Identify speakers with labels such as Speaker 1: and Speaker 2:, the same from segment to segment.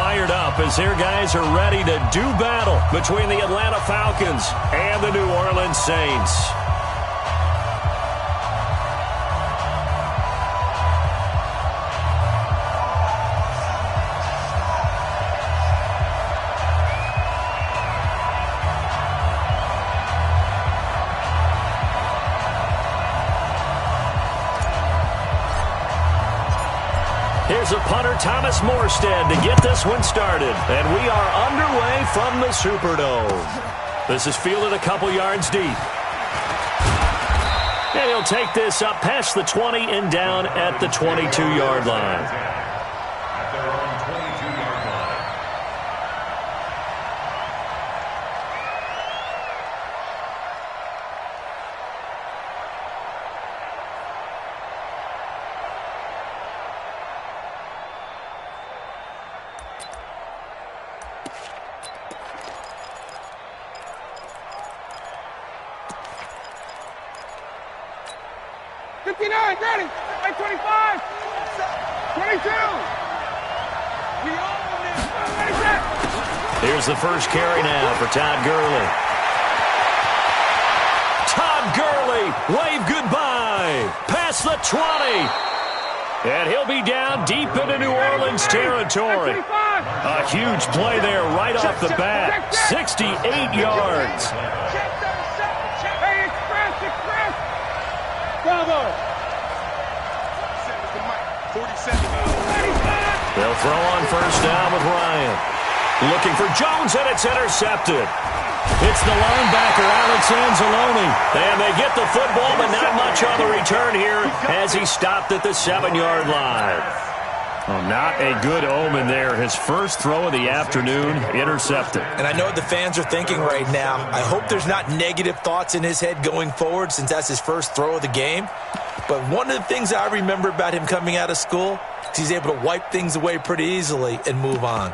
Speaker 1: fired up as their guys are ready to do battle between the Atlanta Falcons and the New Orleans Saints. Here's a punter, Thomas Morstead, to get this one started. And we are underway from the Superdome. This is fielded a couple yards deep. And he'll take this up past the 20 and down at the 22-yard line.
Speaker 2: Ready, 25, 22. We own this.
Speaker 1: Here's the first carry now for Todd Gurley. Todd Gurley, wave goodbye. Past the 20. And he'll be down deep into New Orleans territory. A huge play there right off the bat. 68 yards.
Speaker 2: Hey, express. Bravo. 47.
Speaker 1: They'll throw on first down with Ryan. Looking for Jones, and it's intercepted. It's the linebacker, Alex Anzalone. And they get the football, but not much on the return here as he stopped at the 7-yard line. Oh, not a good omen there. His first throw of the afternoon, intercepted.
Speaker 3: And I know what the fans are thinking right now. I hope there's not negative thoughts in his head going forward since that's his first throw of the game. But one of the things I remember about him coming out of school is he's able to wipe things away pretty easily and move on.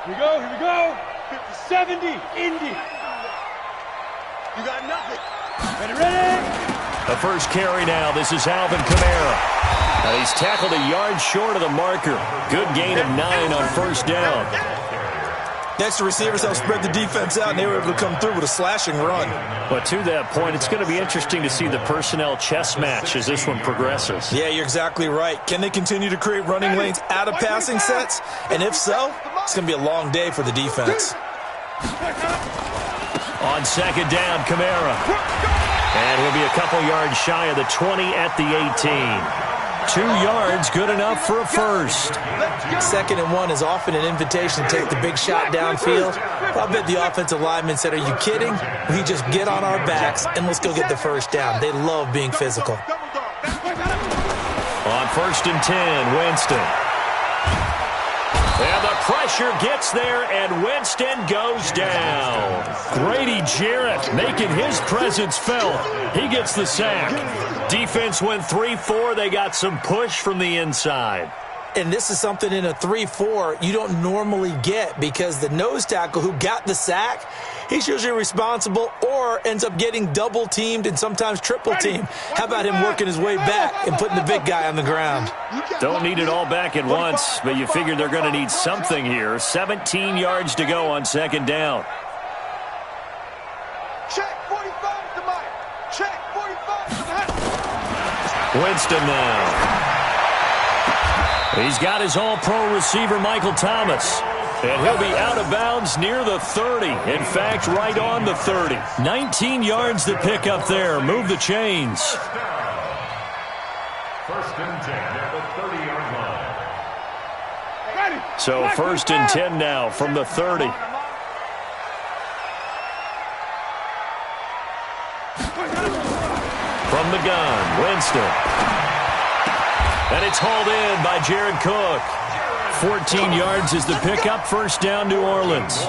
Speaker 2: Here we go. 50-70, Indy. You got nothing. Ready?
Speaker 1: The first carry now. This is Alvin Kamara. He's tackled a yard short of the marker. Good gain of 9 on first down.
Speaker 3: Next, the receivers helped spread the defense out, and they were able to come through with a slashing run.
Speaker 1: But to that point, it's going to be interesting to see the personnel chess match as this one progresses.
Speaker 3: Yeah, you're exactly right. Can they continue to create running lanes out of passing sets? And if so, it's going to be a long day for the defense.
Speaker 1: On second down, Kamara. And he'll be a couple yards shy of the 20 at the 18. 2 yards, good enough for a first.
Speaker 3: 2nd and 1 is often an invitation to take the big shot downfield. I bet the offensive lineman said, are you kidding? We just get on our backs and let's go get the first down. They love being physical.
Speaker 1: On first and 10, Winston. And the pressure gets there, and Winston goes down. Grady Jarrett making his presence felt. He gets the sack. Defense went 3-4. They got some push from the inside.
Speaker 3: And this is something in a 3-4 you don't normally get because the nose tackle who got the sack, he's usually responsible or ends up getting double-teamed and sometimes triple-teamed. How about him working his way back and putting the big guy on the ground?
Speaker 1: Don't need it all back at once, but you figure they're going to need something here. 17 yards to go on second down.
Speaker 2: Check 45 to Mike. Check 45 to the
Speaker 1: Winston now. He's got his all-pro receiver, Michael Thomas. And he'll be out of bounds near the 30. In fact, right on the 30. 19 yards to pick up there. Move the chains.
Speaker 4: First and 10 at the 30-yard line.
Speaker 1: So first and 10 now from the 30. From the gun, Winston. And it's hauled in by Jared Cook. 14 yards is the pickup. First down, New Orleans.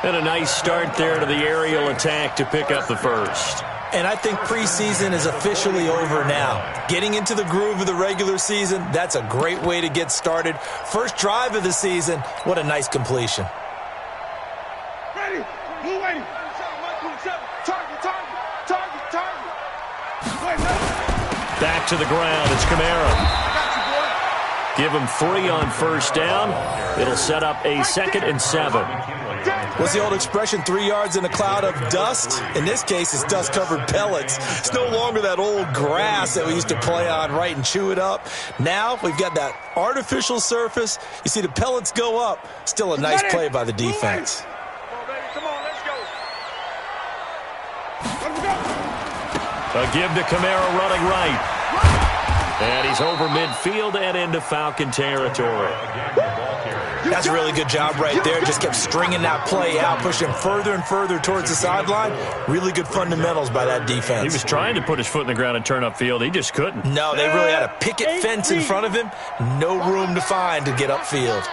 Speaker 1: And a nice start there to the aerial attack to pick up the first.
Speaker 3: And I think preseason is officially over now. Getting into the groove of the regular season, that's a great way to get started. First drive of the season, what a nice completion.
Speaker 2: Ready, blue lady. Target.
Speaker 1: Back to the ground. It's Kamara. Give him 3 on first down. It'll set up a 2nd and 7.
Speaker 3: What's the old expression, 3 yards in a cloud of dust? In this case, it's dust-covered pellets. It's no longer that old grass that we used to play on, right, and chew it up. Now we've got that artificial surface. You see the pellets go up. Still a nice play by the defense.
Speaker 2: Come on, let's go.
Speaker 1: A give to Kamara running right. And he's over midfield and into Falcon territory.
Speaker 3: That's a really good job right there. Just kept stringing that play out, pushing further and further towards the sideline. Really good fundamentals by that defense.
Speaker 1: He was trying to put his foot in the ground and turn upfield. He just couldn't.
Speaker 3: No, they really had a picket fence in front of him. No room to find to get upfield.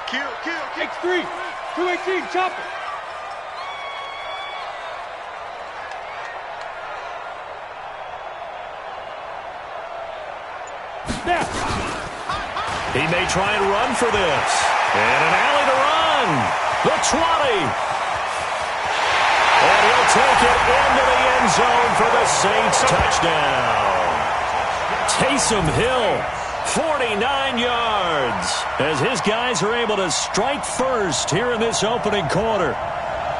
Speaker 2: Kill.
Speaker 5: X3, 218, chopper.
Speaker 1: He may try and run for this. And an alley to run. The 20. And he'll take it into the end zone for the Saints touchdown. Taysom Hill, 49 yards, as his guys are able to strike first here in this opening quarter.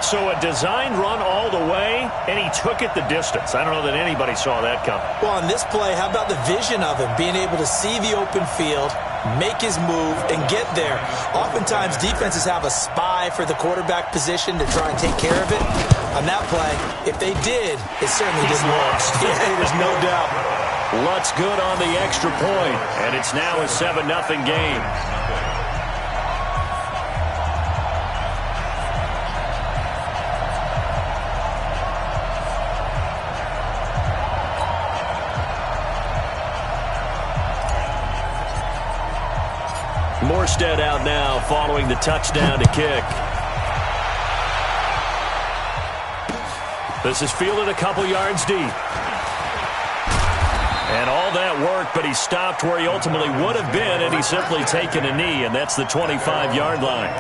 Speaker 1: So a designed run all the way, and he took it the distance. I don't know that anybody saw that coming.
Speaker 3: Well, on this play, how about the vision of him, being able to see the open field, make his move, and get there. Oftentimes, defenses have a spy for the quarterback position to try and take care of it. On that play, if they did, it certainly didn't work. Yeah, there's no doubt.
Speaker 1: Lutz good on the extra point, and it's now a 7-0 game. Morstead out now following the touchdown to kick. This is fielded a couple yards deep. And all that work, but he stopped where he ultimately would have been, and he's simply taken a knee, and that's the 25-yard line.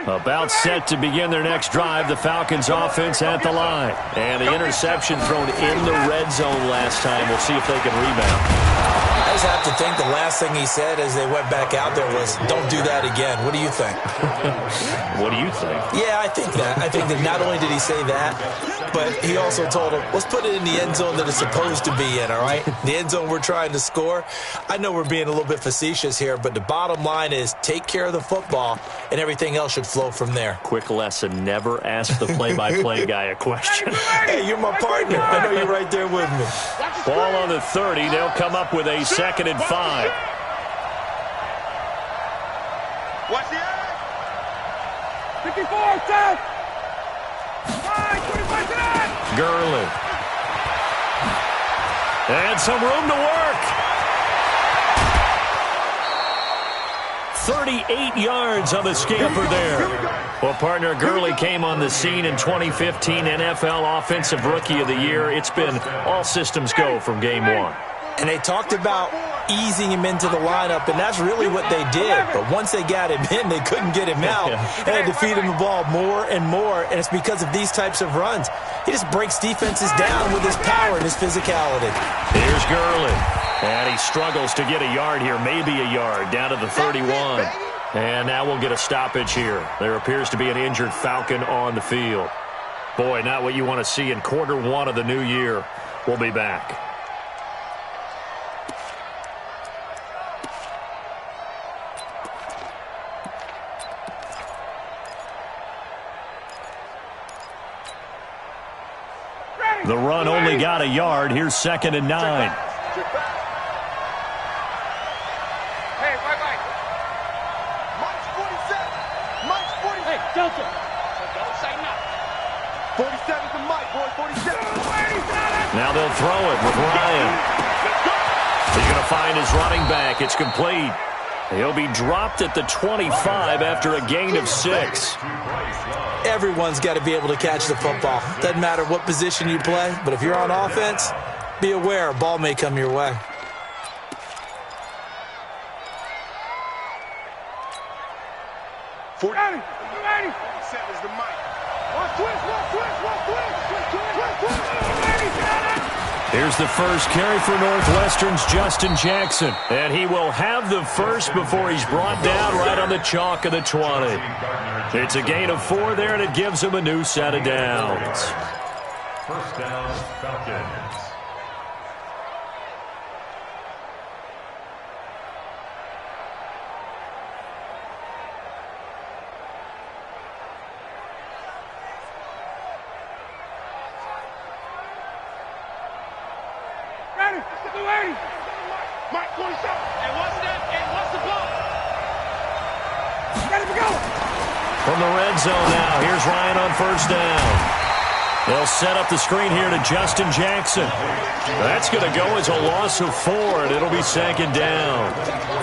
Speaker 1: About set to begin their next drive, the Falcons offense at the line. And the interception thrown in the red zone last time. We'll see if they can rebound.
Speaker 3: I just have to think the last thing he said as they went back out there was, don't do that again. What do you think?
Speaker 1: What do you think?
Speaker 3: Yeah, I think that. I think that not only did he say that, but he also told him, let's put it in the end zone that it's supposed to be in, all right? The end zone we're trying to score. I know we're being a little bit facetious here, but the bottom line is take care of the football, and everything else should flow from there.
Speaker 1: Quick lesson, never ask the play-by-play guy a question.
Speaker 3: Hey, you're my partner. I know you're right there with me.
Speaker 1: Ball on the 30. They'll come up with a 2nd and 5.
Speaker 2: Watch the edge.
Speaker 5: 54, south. 25 to that.
Speaker 1: Gurley. And some room to work. 38 yards on the scamper there. Well, partner, Gurley came on the scene in 2015 NFL Offensive Rookie of the Year. It's been all systems go from game one.
Speaker 3: And they talked about easing him into the lineup, and that's really what they did. But once they got him in, they couldn't get him out. They had to feed him the ball more and more, and it's because of these types of runs. He just breaks defenses down with his power and his physicality.
Speaker 1: Here's Gurley. And he struggles to get a yard here, maybe a yard, down to the 31. And now we'll get a stoppage here. There appears to be an injured Falcon on the field. Boy, not what you want to see in quarter one of the new year. We'll be back. The run only got a yard. Here's 2nd and 9.
Speaker 2: Hey, right. Mike's 47. Mike's 47.
Speaker 5: Hey, Delta. Don't say nothing.
Speaker 2: 47 to Mike, boy. 47.
Speaker 1: Now they'll throw it with Ryan. He's going to find his running back. It's complete. He'll be dropped at the 25 after a gain of 6.
Speaker 3: Everyone's got to be able to catch the football. Doesn't matter what position you play, but if you're on offense, be aware a ball may come your way.
Speaker 1: Here's the first carry for Northwestern's Justin Jackson. And he will have the first before he's brought down right on the chalk of the 20. It's a gain of 4 there, and it gives him a new set of downs.
Speaker 4: First down, Falcons.
Speaker 5: Mike, 27. And what's that? And what's the ball? Ready to go.
Speaker 1: From the red zone now, here's Ryan on first down. They'll set up the screen here to Justin Jackson. That's going to go as a loss of 4, and it'll be second down.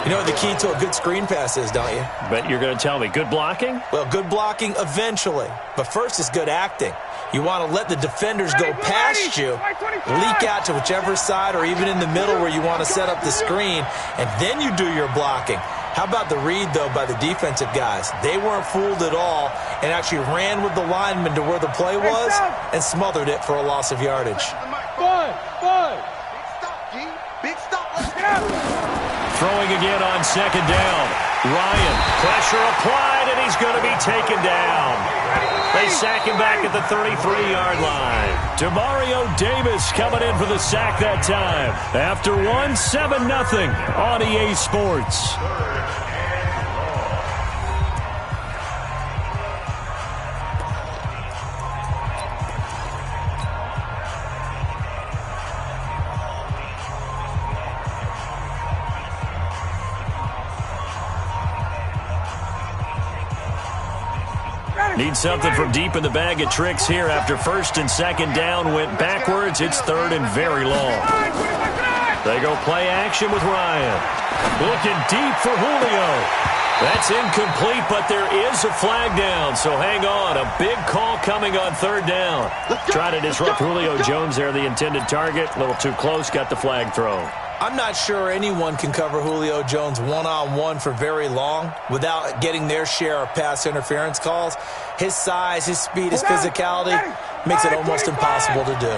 Speaker 3: You know what the key to a good screen pass is, don't you?
Speaker 1: Bet you're going to tell me. Good blocking?
Speaker 3: Well, good blocking eventually. But first is good acting. You want to let the defenders go past you, leak out to whichever side or even in the middle where you want to set up the screen, and then you do your blocking. How about the read, though, by the defensive guys? They weren't fooled at all and actually ran with the lineman to where the play was and smothered it for a loss of yardage.
Speaker 5: Five.
Speaker 2: Big stop. Let's go.
Speaker 1: Throwing again on second down. Ryan, pressure applied, and he's going to be taken down. They sack him back at the 33-yard line. Demario Davis coming in for the sack that time. After 7-0 on EA Sports. Need something from deep in the bag of tricks here after first and second down went backwards. It's third and very long. They go play action with Ryan. Looking deep for Julio. That's incomplete, but there is a flag down, so hang on. A big call coming on third down. Try to disrupt Julio Jones there, the intended target. A little too close, got the flag thrown.
Speaker 3: I'm not sure anyone can cover Julio Jones one-on-one for very long without getting their share of pass interference calls. His size, his speed, his physicality makes it almost impossible to do.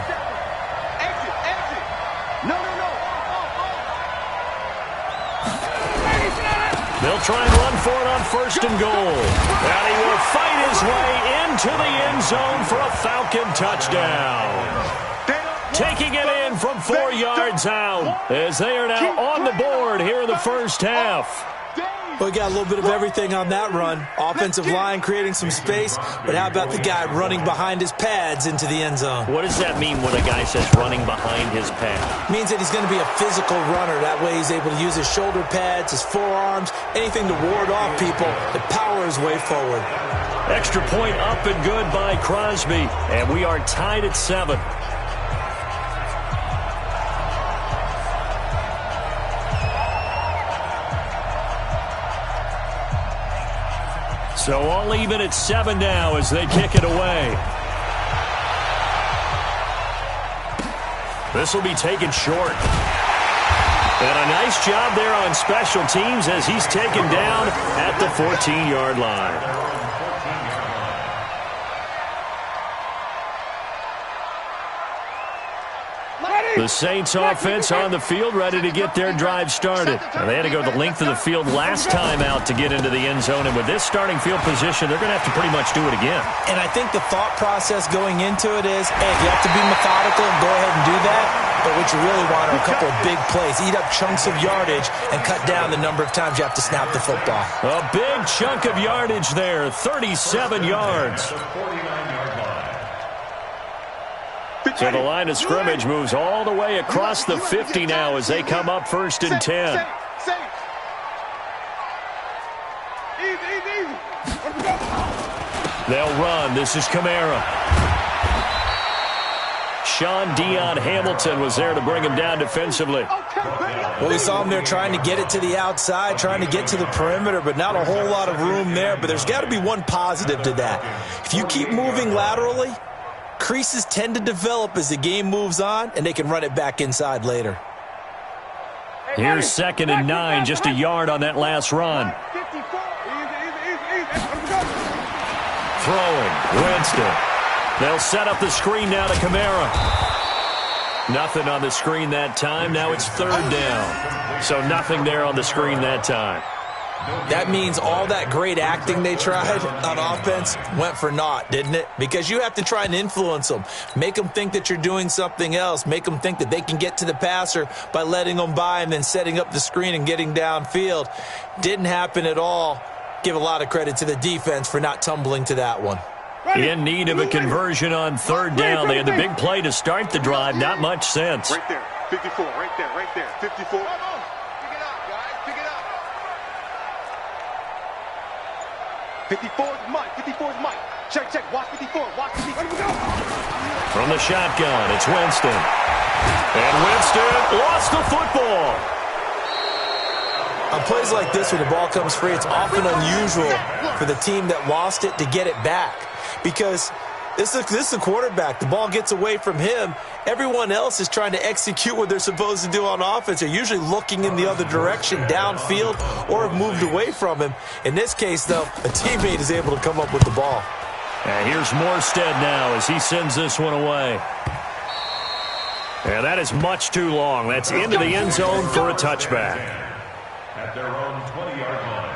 Speaker 2: Exit. No.
Speaker 1: They'll try and run for it on first and goal. And he will fight his way into the end zone for a Falcon touchdown. Taking it in from 4 yards out as they are now on the board here in the first half.
Speaker 3: We got a little bit of everything on that run. Offensive line creating some space, but how about the guy running behind his pads into the end zone?
Speaker 1: What does that mean when a guy says running behind his pad?
Speaker 3: Means that he's going to be a physical runner. That way he's able to use his shoulder pads, his forearms, anything to ward off people and power his way forward.
Speaker 1: Extra point up and good by Crosby, and we are tied at 7. So all even at 7 now as they kick it away. This will be taken short. And a nice job there on special teams as he's taken down at the 14-yard line. The Saints offense on the field, ready to get their drive started. And they had to go the length of the field last time out to get into the end zone. And with this starting field position, they're going to have to pretty much do it again.
Speaker 3: And I think the thought process going into it is, hey, you have to be methodical and go ahead and do that. But what you really want are a couple of big plays. Eat up chunks of yardage and cut down the number of times you have to snap the football.
Speaker 1: A big chunk of yardage there, 37 yards. So the line of scrimmage moves all the way across the 50 now as they come up first and 10. They'll run. This is Kamara. Sean Dion Hamilton was there to bring him down defensively.
Speaker 3: Well, we saw him there trying to get it to the outside, trying to get to the perimeter, but not a whole lot of room there. But there's got to be one positive to that. If you keep moving laterally, creases tend to develop as the game moves on, and they can run it back inside later.
Speaker 1: Here's 2nd and 9, just a yard on that last run. Throwing, Winston. They'll set up the screen now to Kamara. Nothing on the screen that time. Now it's 3rd down. So nothing there on the screen that time.
Speaker 3: That means all that great acting they tried on offense went for naught, didn't it? Because you have to try and influence them. Make them think that you're doing something else. Make them think that they can get to the passer by letting them by and then setting up the screen and getting downfield. Didn't happen at all. Give a lot of credit to the defense for not tumbling to that one.
Speaker 1: In need of a conversion on 3rd down. They had the big play to start the drive. Not much sense.
Speaker 2: Right there. 54. Right there. Right there. 54. Pick it up, guys. Pick it up. 54 is Mike. 54 is Mike. Check, check. Watch 54. Watch 54. Let him go.
Speaker 1: From the shotgun, it's Winston. And Winston lost the football.
Speaker 3: On plays like this where the ball comes free, it's often unusual for the team that lost it to get it back. Because this is the quarterback. The ball gets away from him. Everyone else is trying to execute what they're supposed to do on offense. They're usually looking in the other direction, downfield, or have moved away from him. In this case, though, a teammate is able to come up with the ball.
Speaker 1: And here's Morstead now as he sends this one away. And that is much too long. That's into the end zone for a touchback.
Speaker 4: At their own 20-yard line.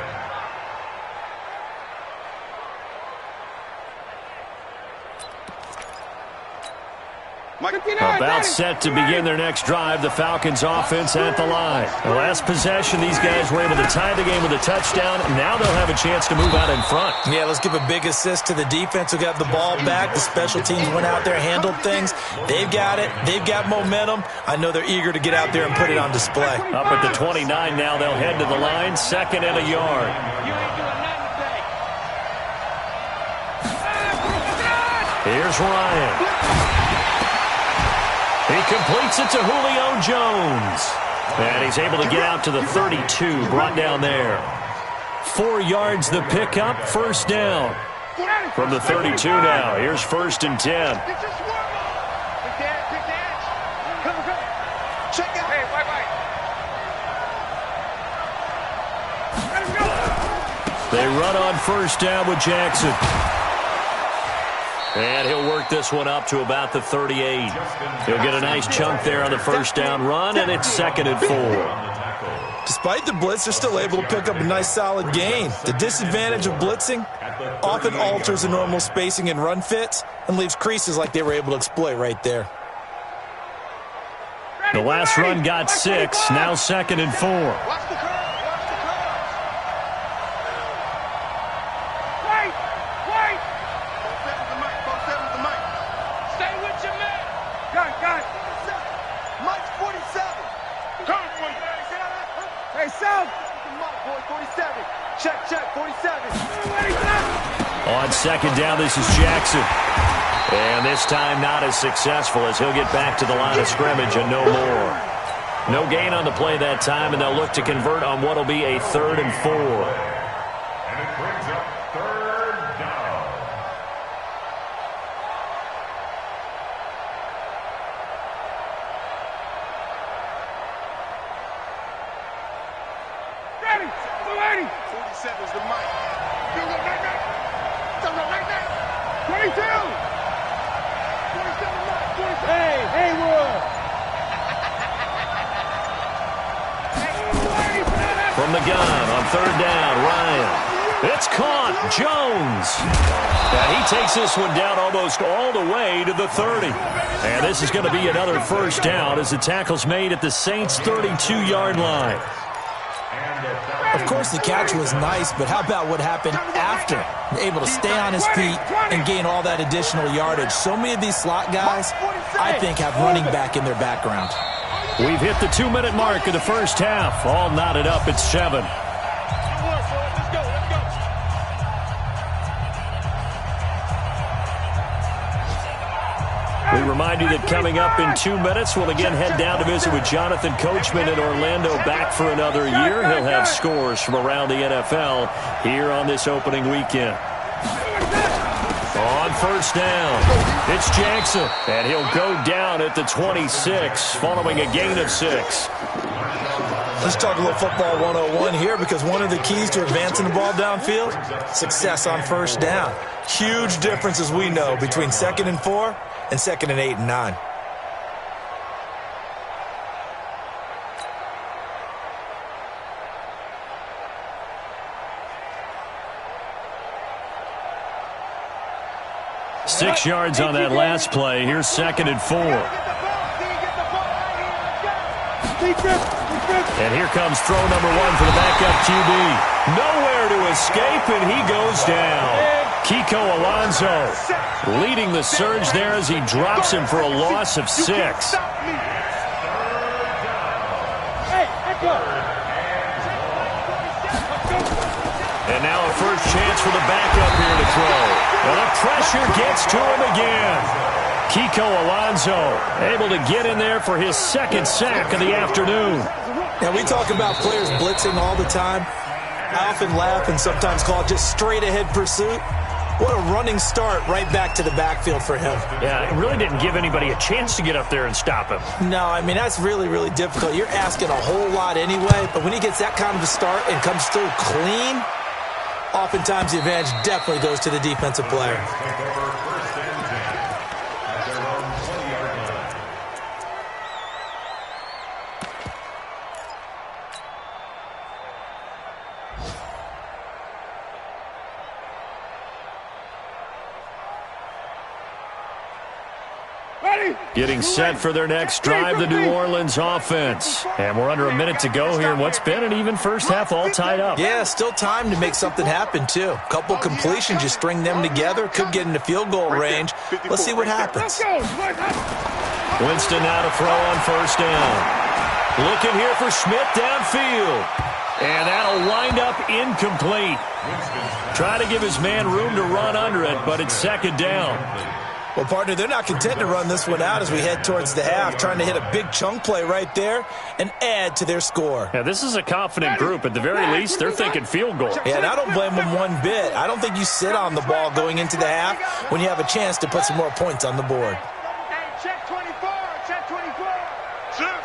Speaker 1: About set to begin their next drive, the Falcons offense at the line. The last possession, these guys were able to tie the game with a touchdown. Now they'll have a chance to move out in front.
Speaker 3: Yeah, let's give a big assist to the defense who got the ball back. The special teams went out there, handled things. They've got it. They've got momentum. I know they're eager to get out there and put it on display.
Speaker 1: Up at the 29 now, they'll head to the line. 2nd and a yard. Here's Ryan. He completes it to Julio Jones. And he's able to get out to the 32, brought down there. 4 yards the pickup, 1st down. From the 32 now, here's 1st and 10. They run on 1st down with Jackson. And he'll work this one up to about the 38. He'll get a nice chunk there on the 1st down run, and it's 2nd and 4.
Speaker 3: Despite the blitz, they're still able to pick up a nice solid gain. The disadvantage of blitzing often alters the normal spacing and run fits and leaves creases like they were able to exploit right there.
Speaker 1: The last run got 6, now 2nd and 4. On 2nd down, this is Jackson. And this time not as successful as he'll get back to the line of scrimmage and no more. No gain on the play that time, and they'll look to convert on what will be a 3rd and 4.
Speaker 4: And it brings up 3rd down.
Speaker 5: Ready,
Speaker 2: 47 is the mic.
Speaker 5: 22. 47, Hey, Haywood.
Speaker 1: From the gun on 3rd down, Ryan. It's caught. Jones. And he takes this one down almost all the way to the 30. And this is going to be another 1st down as the tackle's made at the Saints' 32-yard line.
Speaker 3: Of course, the catch was nice, but how about what happened after? Able to stay on his feet and gain all that additional yardage. So many of these slot guys, I think, have running back in their background.
Speaker 1: We've hit the 2-minute mark of the 1st half. All knotted up at 7. We remind you that coming up in 2 minutes, we'll again head down to visit with Jonathan Coachman in Orlando, back for another year. He'll have scores from around the NFL here on this opening weekend. On first down, it's Jackson, and he'll go down at the 26 following a gain of 6.
Speaker 3: Let's talk a little football 101 here, because one of the keys to advancing the ball downfield, success on first down. Huge difference, as we know, between 2nd and 4 and 2nd and 8 and 9.
Speaker 1: Six yards on that last play. Here's 2nd and 4. And here comes throw number 1 for the backup QB. Nowhere to escape, and he goes down. Kiko Alonso leading the surge there as he drops him for a loss of 6. And now a first chance for the backup here to throw. Well, the pressure gets to him again. Kiko Alonso able to get in there for his 2nd sack of the afternoon.
Speaker 3: Now, we talk about players blitzing all the time. I often laugh and sometimes call it just straight-ahead pursuit. What a running start right back to the backfield for him.
Speaker 1: Yeah, it really didn't give anybody a chance to get up there and stop him.
Speaker 3: No, I mean, that's really, really difficult. You're asking a whole lot anyway, but when he gets that kind of a start and comes through clean, oftentimes the advantage definitely goes to the defensive player.
Speaker 1: Getting set for their next drive, the New Orleans offense. And we're under a minute to go here in what's been an even first half, all tied up.
Speaker 3: Yeah, still time to make something happen, too. A couple completions, you string them together, could get into field goal range. Let's see what happens.
Speaker 1: Winston now to throw on first down. Looking here for Schmidt downfield. And that'll wind up incomplete. Try to give his man room to run under it, but it's 2nd down.
Speaker 3: Well, partner, they're not content to run this one out as we head towards the half, trying to hit a big chunk play right there and add to their score.
Speaker 1: Yeah, this is a confident group. At the very least, they're thinking field goal.
Speaker 3: Yeah, and I don't blame them one bit. I don't think you sit on the ball going into the half when you have a chance to put some more points on the board.
Speaker 5: Check 24, check 24. Shift.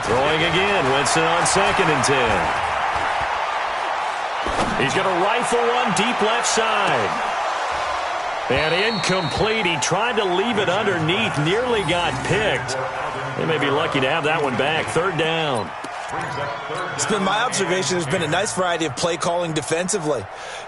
Speaker 1: Throwing again, Winston on 2nd and 10. He's going to rifle one deep left side. And incomplete. He tried to leave it underneath, nearly got picked. They may be lucky to have that one back. 3rd down.
Speaker 3: It's been my observation there's been a nice variety of play calling defensively.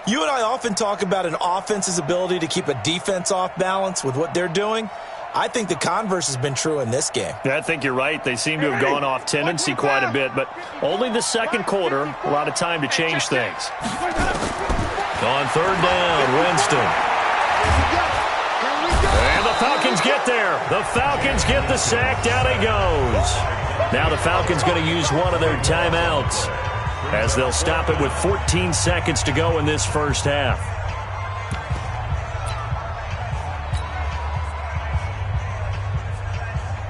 Speaker 3: You and I often talk about an offense's ability to keep a defense off balance with what they're doing. I think the converse has been true in this game.
Speaker 1: Yeah, I think you're right. They seem to have gone off tendency quite a bit, but only the 2nd quarter, a lot of time to change things. On 3rd down, Winston. And the Falcons get there. The Falcons get the sack. Down he goes. Now the Falcons going to use one of their timeouts as they'll stop it with 14 seconds to go in this first half.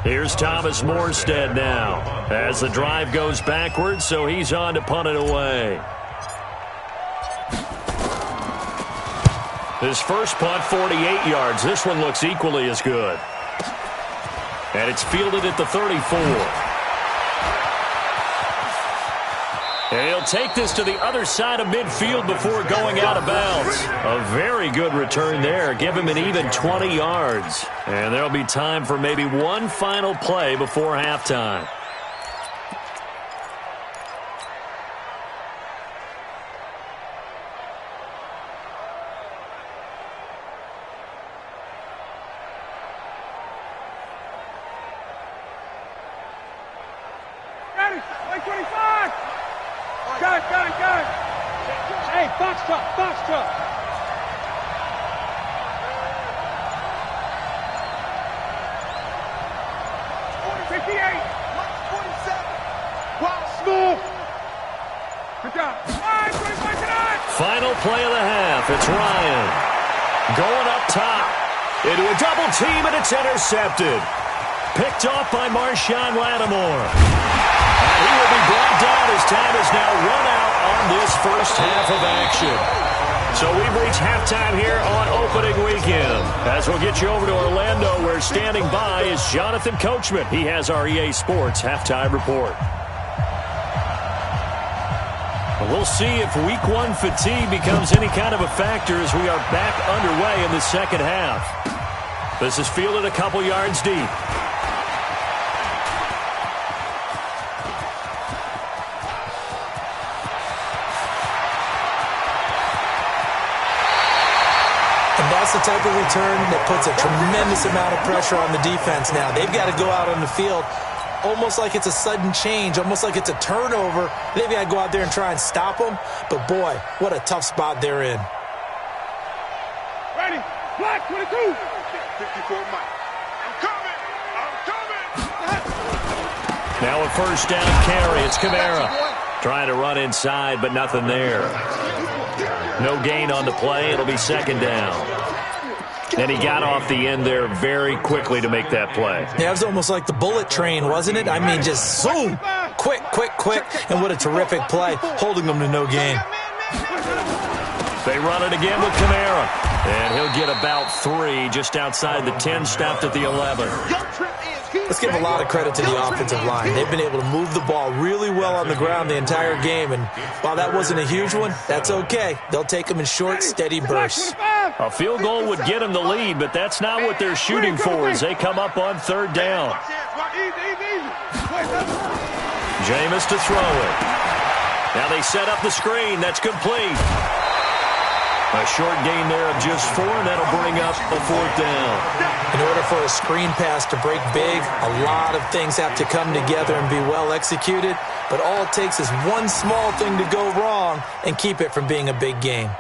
Speaker 1: Here's Thomas Morstead now as the drive goes backwards, so he's on to punt it away. His first punt, 48 yards. This one looks equally as good. And it's fielded at the 34. And he'll take this to the other side of midfield before going out of bounds. A very good return there. Give him an even 20 yards. And there'll be time for maybe one final play before halftime.
Speaker 5: Got it, 25. Got it. Hey, box truck. 58.
Speaker 1: play of the half. It's Ryan. Going up top. Into a double team, and it's intercepted. Picked off by Marshawn Lattimore. And he will be brought down as time is now run out on this first half of action. So we've reached halftime here on opening weekend. As we'll get you over to Orlando, where standing by is Jonathan Coachman. He has our EA Sports halftime report. We'll see if week one fatigue becomes any kind of a factor as we are back underway in the second half. This is fielded a couple yards deep.
Speaker 3: That's the type of return that puts a tremendous amount of pressure on the defense now. They've got to go out on the field almost like it's a sudden change, almost like it's a turnover. They've got to go out there and try and stop them. But, boy, what a tough spot they're in.
Speaker 5: Ready, black 22.
Speaker 2: 54 Mike. I'm coming.
Speaker 1: Now a first down carry. It's Kamara. Trying to run inside, but nothing there. No gain on the play. It'll be second down. And he got off the end there very quickly to make that play.
Speaker 3: Yeah, it was almost like the bullet train, wasn't it? I mean, just zoom. Quick, quick, quick. And what a terrific play, holding them to no gain.
Speaker 1: They run it again with Kamara. And he'll get about 3 just outside the 10, stopped at the 11.
Speaker 3: Let's give a lot of credit to the offensive line. They've been able to move the ball really well on the ground the entire game. And while that wasn't a huge one, that's okay. They'll take them in short, steady bursts.
Speaker 1: A field goal would get them the lead, but that's not what they're shooting for as they come up on third down. Jameis to throw it. Now they set up the screen. That's complete. A short gain there of just 4, and that'll bring up a fourth down.
Speaker 3: In order for a screen pass to break big, a lot of things have to come together and be well executed. But all it takes is one small thing to go wrong and keep it from being a big game.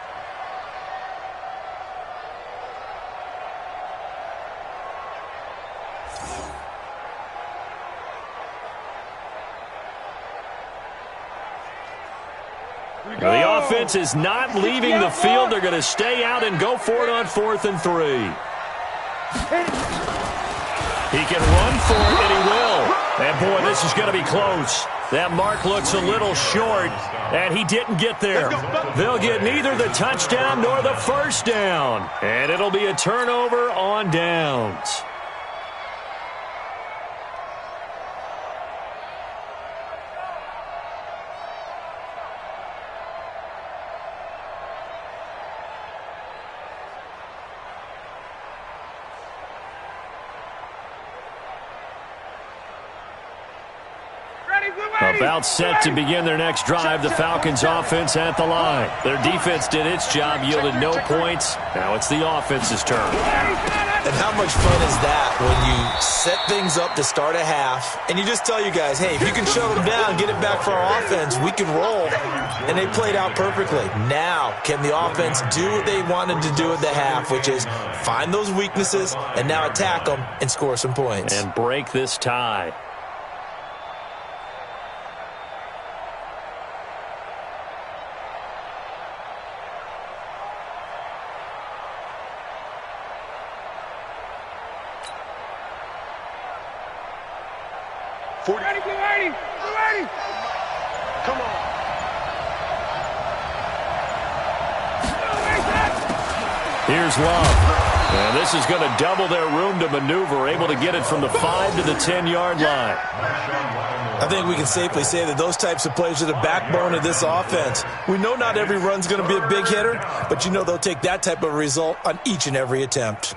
Speaker 1: The offense is not leaving the field. They're going to stay out and go for it on 4th and 3. He can run for it, and he will. And, boy, this is going to be close. That mark looks a little short, and he didn't get there. They'll get neither the touchdown nor the first down. And it'll be a turnover on downs. About set to begin their next drive, the Falcons offense at the line. Their defense did its job, yielded no points. Now it's the offense's turn.
Speaker 3: And how much fun is that when you set things up to start a half and you just tell you guys, hey, if you can shut them down, get it back for our offense, we can roll. And they played out perfectly. Now, can the offense do what they wanted to do at the half, which is find those weaknesses and now attack them and score some points.
Speaker 1: And break this tie.
Speaker 5: Ready, 280. Come on.
Speaker 1: Here's Love. And this is going to double their room to maneuver, able to get it from the 5 to the 10-yard line.
Speaker 3: I think we can safely say that those types of plays are the backbone of this offense. We know not every run's going to be a big hitter, but you know they'll take that type of result on each and every attempt.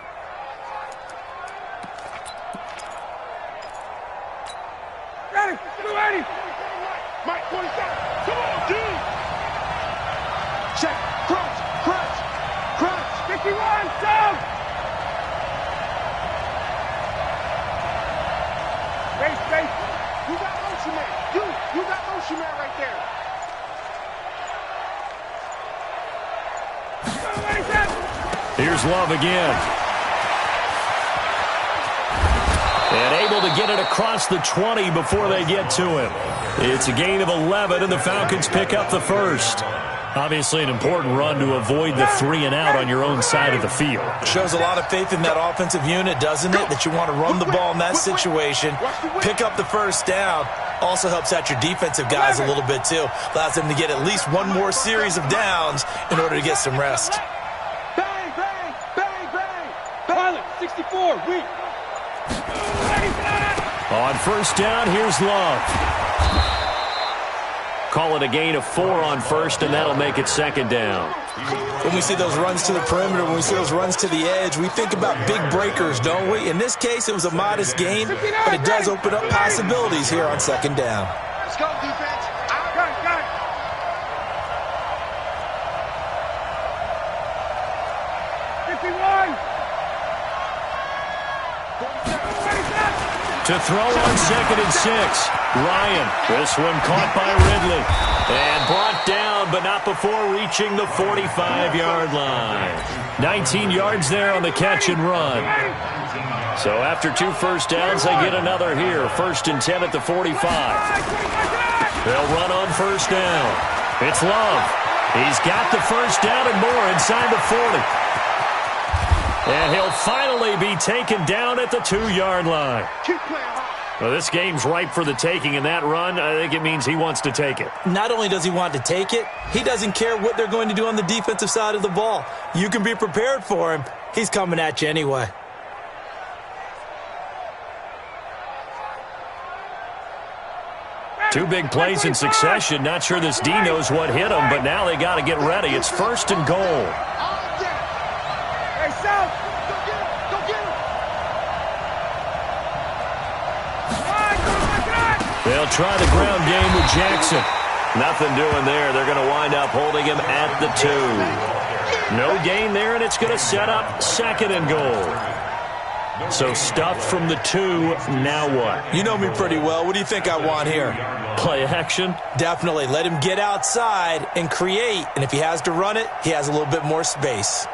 Speaker 5: Ready, 280. Mike, 27. Come on, dude.
Speaker 2: Check. Crunch.
Speaker 5: 51, down. Space.
Speaker 2: You got motion man. You got motion man right there.
Speaker 1: Here's Love again. And able to get it across the 20 before they get to him. It's a gain of 11, and the Falcons pick up the first. Obviously an important run to avoid the 3 and out on your own side of the field.
Speaker 3: Shows a lot of faith in that offensive unit, doesn't it? That you want to run the ball in that situation, pick up the first down. Also helps out your defensive guys a little bit too. Allows them to get at least one more series of downs in order to get some rest.
Speaker 2: Bang, bang, bang, bang. Pilot, 64, weak.
Speaker 1: On first down, here's Love. Call it a gain of 4 on first, and that'll make it second down.
Speaker 3: When we see those runs to the perimeter, when we see those runs to the edge, we think about big breakers, don't we? In this case, it was a modest gain, but it does open up possibilities here on second down.
Speaker 2: Let's go, defense.
Speaker 5: Got it. 51.
Speaker 1: To throw on second and 6. Ryan, this one caught by Ridley. And brought down, but not before reaching the 45-yard line. 19 yards there on the catch and run. So after 2 first downs, they get another here. First and 10 at the 45. They'll run on first down. It's Love. He's got the first down and more inside the 40. And he'll finally be taken down at the 2-yard line.
Speaker 2: Keep playing hard.
Speaker 1: Well, this game's ripe for the taking, and that run, I think it means he wants to take it.
Speaker 3: Not only does he want to take it, he doesn't care what they're going to do on the defensive side of the ball. You can be prepared for him. He's coming at you anyway.
Speaker 1: Two big plays in succession. Not sure this D knows what hit him, but now they got to get ready. It's first and goal.
Speaker 5: Hey, South.
Speaker 2: Go get him.
Speaker 1: They'll try the ground game with Jackson. Nothing doing there. They're going to wind up holding him at the 2. No gain there, and it's going to set up second and goal. So stuffed from the 2, now what?
Speaker 3: You know me pretty well. What do you think I want here?
Speaker 1: Play action?
Speaker 3: Definitely. Let him get outside and create. And if he has to run it, he has a little bit more space.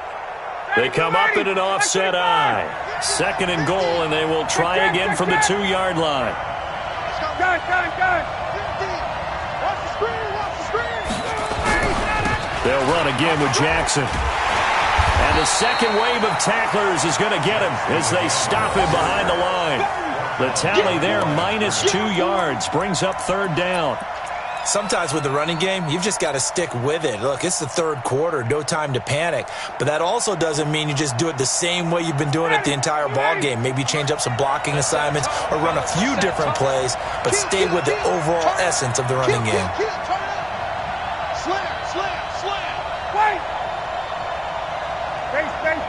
Speaker 1: They come up in an offset eye. Second and goal, and they will try again from the 2-yard line.
Speaker 5: Gun.
Speaker 2: Watch the screen.
Speaker 1: They'll run again with Jackson. And the second wave of tacklers is going to get him as they stop him behind the line. The tally there, minus 2 yards, brings up third down.
Speaker 3: Sometimes with the running game, you've just got to stick with it. Look, it's the third quarter, no time to panic. But that also doesn't mean you just do it the same way you've been doing it the entire ball game. Maybe change up some blocking assignments or run a few different plays, but stay with the overall essence of the running game.
Speaker 2: Slam.
Speaker 5: Wait. Base.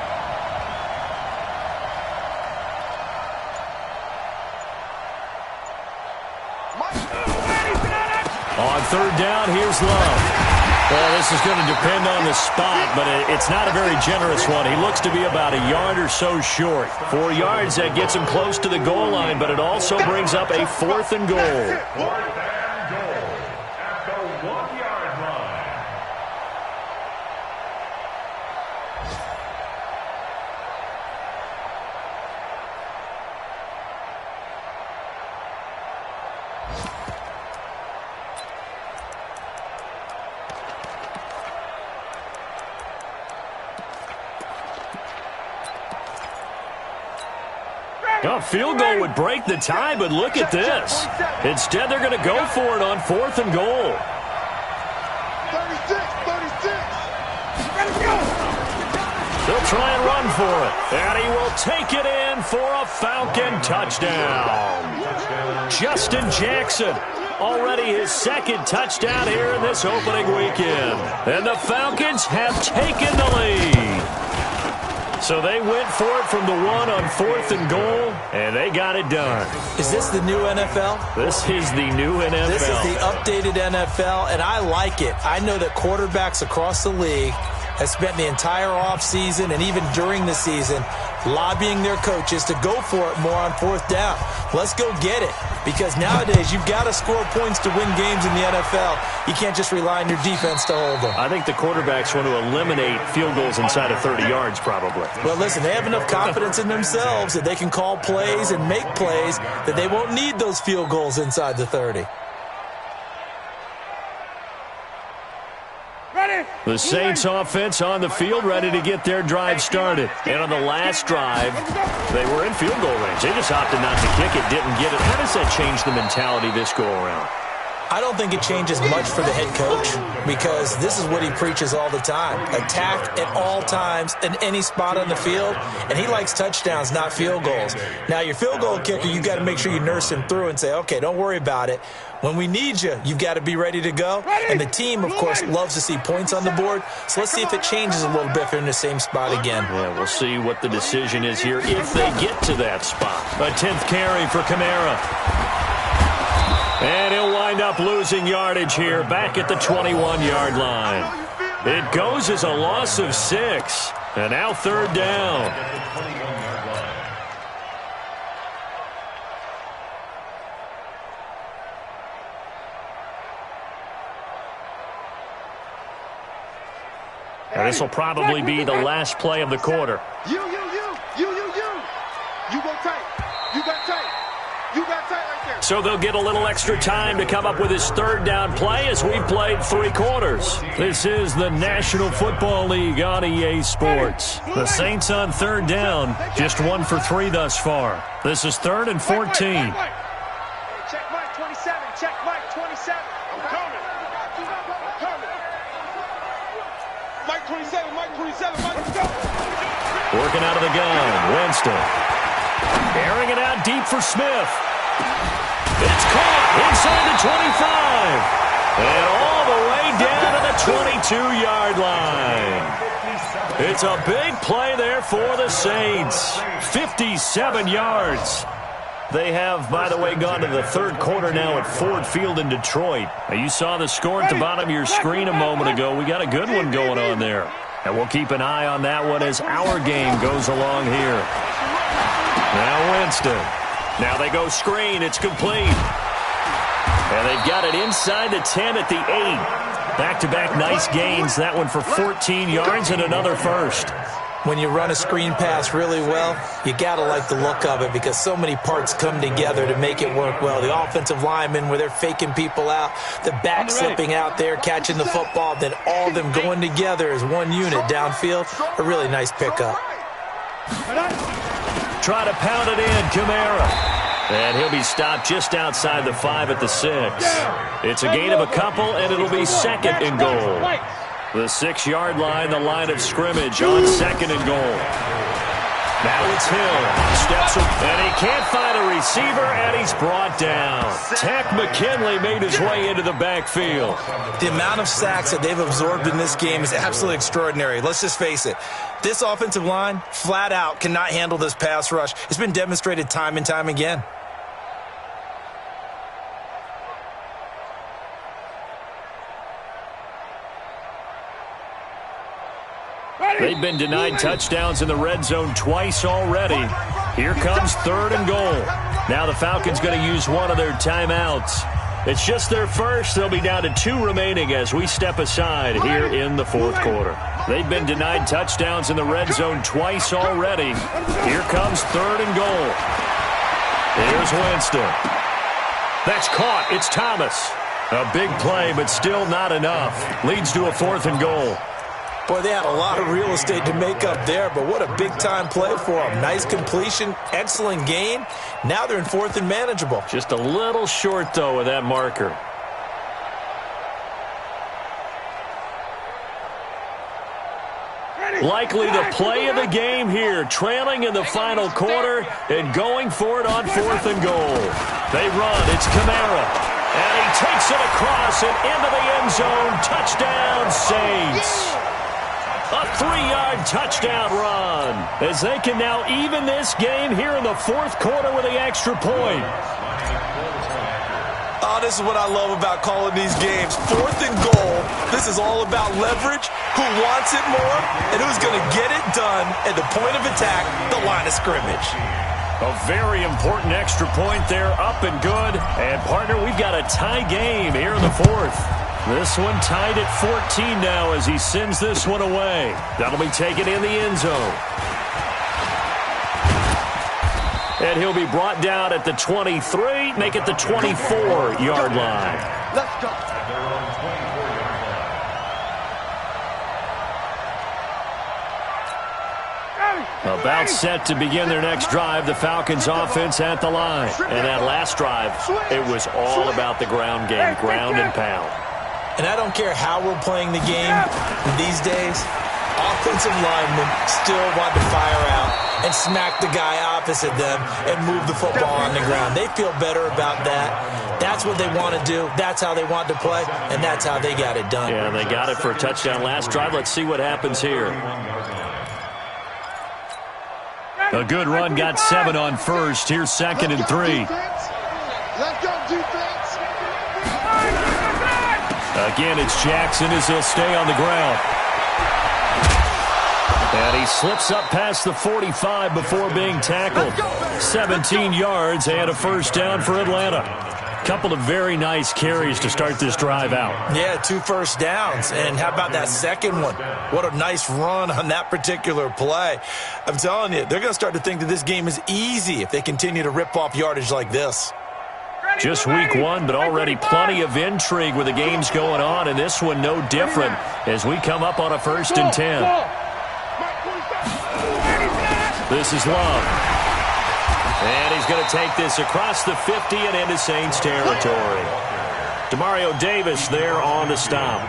Speaker 1: On third down, here's Love. Well, this is going to depend on the spot, but it's not a very generous one. He looks to be about a yard or so short. 4 yards, that gets him close to the goal line, but it also brings up a fourth and goal.
Speaker 4: Fourth and goal at the 1-yard line.
Speaker 1: A field goal would break the tie, but look at this. Instead, they're going to go for it on fourth and goal.
Speaker 2: 36.
Speaker 1: They'll try and run for it. And he will take it in for a Falcon touchdown. Justin Jackson, already his second touchdown here in this opening weekend. And the Falcons have taken the lead. So they went for it from the 1 on fourth and goal, and they got it done.
Speaker 3: Is this the new NFL?
Speaker 1: This is the new NFL.
Speaker 3: This is the updated NFL, and I like it. I know that quarterbacks across the league have spent the entire offseason and even during the season lobbying their coaches to go for it more on fourth down. Let's go get it, because nowadays you've got to score points to win games in the NFL. You can't just rely on your defense to hold them.
Speaker 1: I think the quarterbacks want to eliminate field goals inside of 30 yards probably.
Speaker 3: Well, listen, they have enough confidence in themselves that they can call plays and make plays that they won't need those field goals inside the 30.
Speaker 5: Ready.
Speaker 1: The Saints offense on the field ready to get their drive started. And on the last drive, they were in field goal range. They just opted not to kick it, didn't get it. How does that change the mentality this go around?
Speaker 3: I don't think it changes much for the head coach because this is what he preaches all the time. Attack at all times in any spot on the field, and he likes touchdowns, not field goals. Now, your field goal kicker, you've got to make sure you nurse him through and say, okay, don't worry about it. When we need you, you've got to be ready to go. And the team, of course, loves to see points on the board. So let's see if it changes a little bit if they're in the same spot again.
Speaker 1: Yeah, we'll see what the decision is here if they get to that spot. A 10th carry for Kamara. And he'll wind up losing yardage here back at the 21-yard line. It goes as a loss of 6. And now 3rd down. And this will probably be the last play of the quarter.
Speaker 2: You go tight. You got tight. You got tight right there.
Speaker 1: So they'll get a little extra time to come up with his 3rd down play as we've played 3 quarters. This is the National Football League on EA Sports. The Saints on 3rd down, just 1 for 3 thus far. This is 3rd and 14.
Speaker 2: Check Mike 27. Check Mike 27. I'm coming. Mike 27. Mike 27. Mike, let's go.
Speaker 1: Working out of the gun, Winston. Airing it out deep for Smith. It's caught inside the 25. And all the way down to the 22-yard line. It's a big play there for the Saints. 57 yards. They have, by the way, gone to the 3rd quarter now at Ford Field in Detroit. Now, you saw the score at the bottom of your screen a moment ago. We got a good one going on there. And we'll keep an eye on that one as our game goes along here. Now Winston. Now they go screen. It's complete. And they've got it inside the 10 at the 8. Back-to-back nice gains. That one for 14 yards and another first.
Speaker 3: When you run a screen pass really well, you got to like the look of it because so many parts come together to make it work well. The offensive linemen where they're faking people out, the back slipping out there, catching the football, then all of them going together as one unit downfield. A really nice pickup.
Speaker 1: Try to pound it in, Kamara. And he'll be stopped just outside the 5 at the 6. It's a gain of a couple, and it'll be 2nd and goal. The 6-yard line, the line of scrimmage on 2nd and goal. Now it's Hill. Steps up, and he can't find a receiver, and he's brought down. Tack McKinley made his way into the backfield.
Speaker 3: The amount of sacks that they've absorbed in this game is absolutely extraordinary. Let's just face it. This offensive line, flat out, cannot handle this pass rush. It's been demonstrated time and time again.
Speaker 1: They've been denied touchdowns in the red zone twice already. Here comes 3rd and goal. Now the Falcons going to use one of their timeouts. It's just their first. They'll be down to 2 remaining as we step aside here in the 4th quarter. They've been denied touchdowns in the red zone twice already. Here comes 3rd and goal. Here's Winston. That's caught. It's Thomas. A big play, but still not enough. Leads to a 4th and goal.
Speaker 3: Boy, they had a lot of real estate to make up there, but what a big-time play for them. Nice completion, excellent gain. Now they're in 4th and manageable.
Speaker 1: Just a little short, though, of that marker. Likely the play of the game here, trailing in the final quarter and going for it on 4th and goal. They run. It's Kamara. And he takes it across and into the end zone. Touchdown, Saints. A 3-yard touchdown run as they can now even this game here in the 4th quarter with the extra point.
Speaker 3: Oh, this is what I love about calling these games. 4th and goal. This is all about leverage, who wants it more, and who's going to get it done at the point of attack, the line of scrimmage.
Speaker 1: A very important extra point there, up and good. And, partner, we've got a tie game here in the 4th. This one tied at 14 now as he sends this one away. That'll be taken in the end zone. And he'll be brought down at the 23, make it the 24-yard line.
Speaker 2: Let's go.
Speaker 1: About set to begin their next drive, the Falcons offense at the line. And that last drive, it was all about the ground game, ground and pound.
Speaker 3: And I don't care how we're playing the game these days, offensive linemen still want to fire out and smack the guy opposite them and move the football on the ground. They feel better about that. That's what they want to do. That's how they want to play, and that's how they got it done.
Speaker 1: Yeah, they got it for a touchdown last drive. Let's see what happens here. A good run, got 7 on first. Here's 2nd and 3.
Speaker 2: Let's go, defense.
Speaker 1: Again, it's Jackson as he'll stay on the ground. And he slips up past the 45 before being tackled. 17 yards and a first down for Atlanta. Couple of very nice carries to start this drive out.
Speaker 3: Yeah, 2 first downs. And how about that second one? What a nice run on that particular play. I'm telling you, they're going to start to think that this game is easy if they continue to rip off yardage like this.
Speaker 1: Just week 1, but already plenty of intrigue with the games going on, and this one no different as we come up on a 1st and 10. This is Love. And he's going to take this across the 50 and into Saints territory. Demario Davis there on the stop.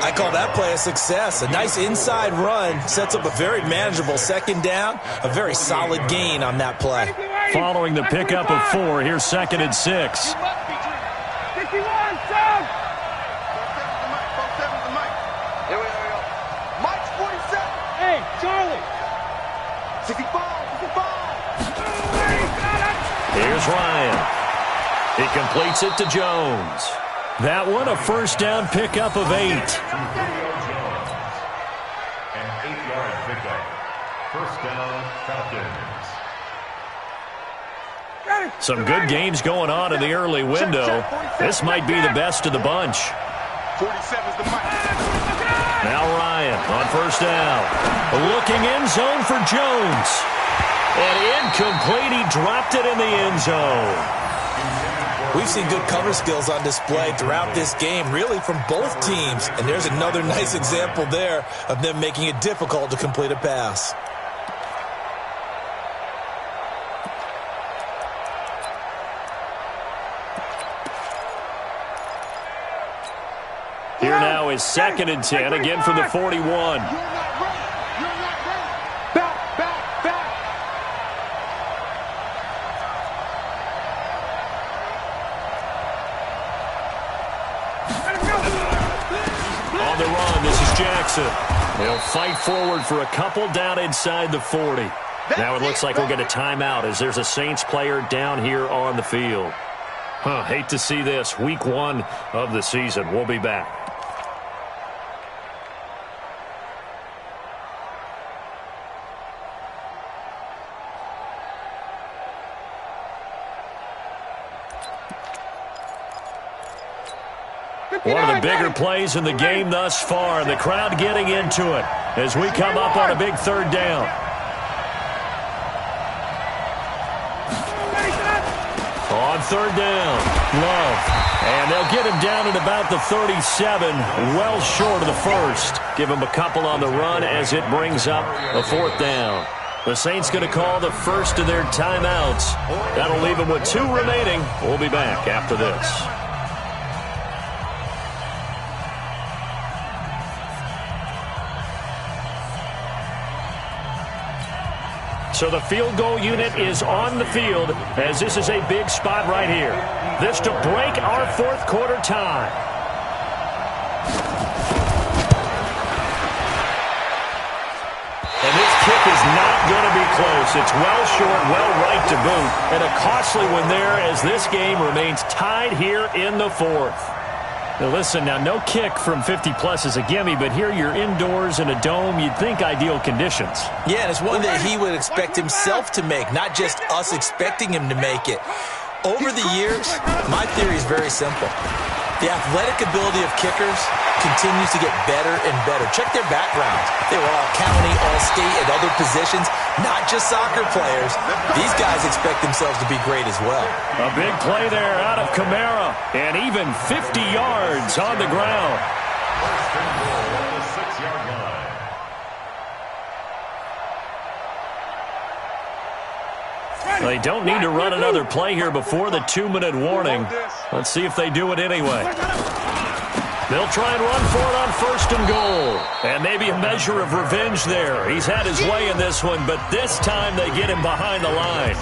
Speaker 3: I call that play a success. A nice inside run sets up a very manageable 2nd down. A very solid gain on that play.
Speaker 1: Following the pickup of 4, here's 2nd and 6.
Speaker 5: 51, Sam.
Speaker 2: Here we go. Mike's 47.
Speaker 5: Hey, Charlie.
Speaker 2: 65.
Speaker 1: Here's Ryan. He completes it to Jones. That one a first down pickup of 8.
Speaker 4: An 8-yard pickup. First down, Falcons.
Speaker 1: Some good games going on in the early window. This might be the best of the bunch.
Speaker 2: 47's the mic.
Speaker 1: Now Ryan on first down. Looking end zone for Jones. And incomplete. He dropped it in the end zone.
Speaker 3: We've seen good cover skills on display throughout this game, really from both teams. And there's another nice example there of them making it difficult to complete a pass.
Speaker 1: Here now is 2nd and 10, again from the 41. On the run, this is Jackson. They'll fight forward for a couple down inside the 40. Now it looks like we'll get a timeout as there's a Saints player down here on the field. Hate to see this. Week 1 of the season. We'll be back. One of the bigger plays in the game thus far. The crowd getting into it as we come up on a big 3rd down. On 3rd down, Love. And they'll get him down at about the 37, well short of the 1st. Give him a couple on the run as it brings up a 4th down. The Saints going to call the first of their timeouts. That'll leave them with 2 remaining. We'll be back after this. So the field goal unit is on the field as this is a big spot right here. This to break our 4th quarter tie. And this kick is not going to be close. It's well short, well right to boot. And a costly one there as this game remains tied here in the 4th. Now listen, now no kick from 50-plus is a gimme, but here you're indoors in a dome. You'd think ideal conditions.
Speaker 3: Yeah, and it's one that he would expect himself to make, not just us expecting him to make it. Over the years, my theory is very simple. The athletic ability of kickers continues to get better and better. Check their backgrounds. They were all county, all state, and other positions, not just soccer players. These guys expect themselves to be great as well.
Speaker 1: A big play there out of Kamara, and even 50 yards on the ground.
Speaker 4: First and goal at the 6-yard line.
Speaker 1: They don't need to run another play here before the 2-minute warning. Let's see if they do it anyway. They'll try and run for it on 1st and goal. And maybe a measure of revenge there. He's had his way in this one, but this time they get him behind the line.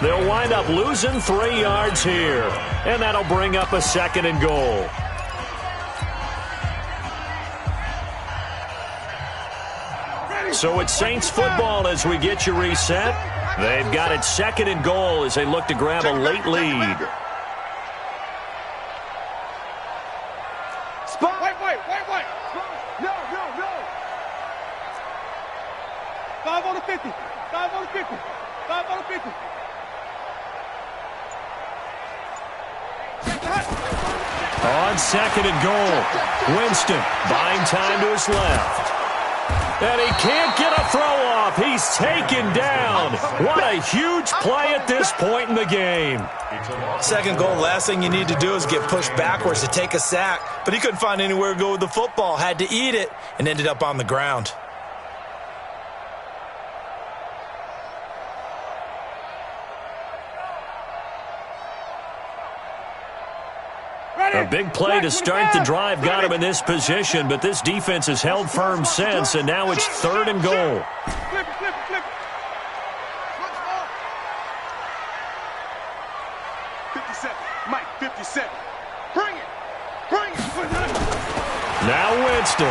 Speaker 1: They'll wind up losing 3 yards here. And that'll bring up a 2nd and goal. So it's Saints football as we get you reset. They've got it 2nd and goal as they look to grab a late lead.
Speaker 2: Spot.
Speaker 5: Wait.
Speaker 2: No.
Speaker 5: 5 on the 50. 5 on the 50. 5 on the 50.
Speaker 1: On 2nd and goal, Winston buying time to his left. And he can't get a throw off. He's taken down. What a huge play at this point in the game.
Speaker 3: 2nd goal, last thing you need to do is get pushed backwards to take a sack. But he couldn't find anywhere to go with the football, had to eat it, and ended up on the ground.
Speaker 1: A big play to start the drive got him in this position, but this defense has held firm since, and now it's 3rd and goal.
Speaker 5: Flip it.
Speaker 2: 57. Mike, 57. Bring it.
Speaker 1: Now Winston.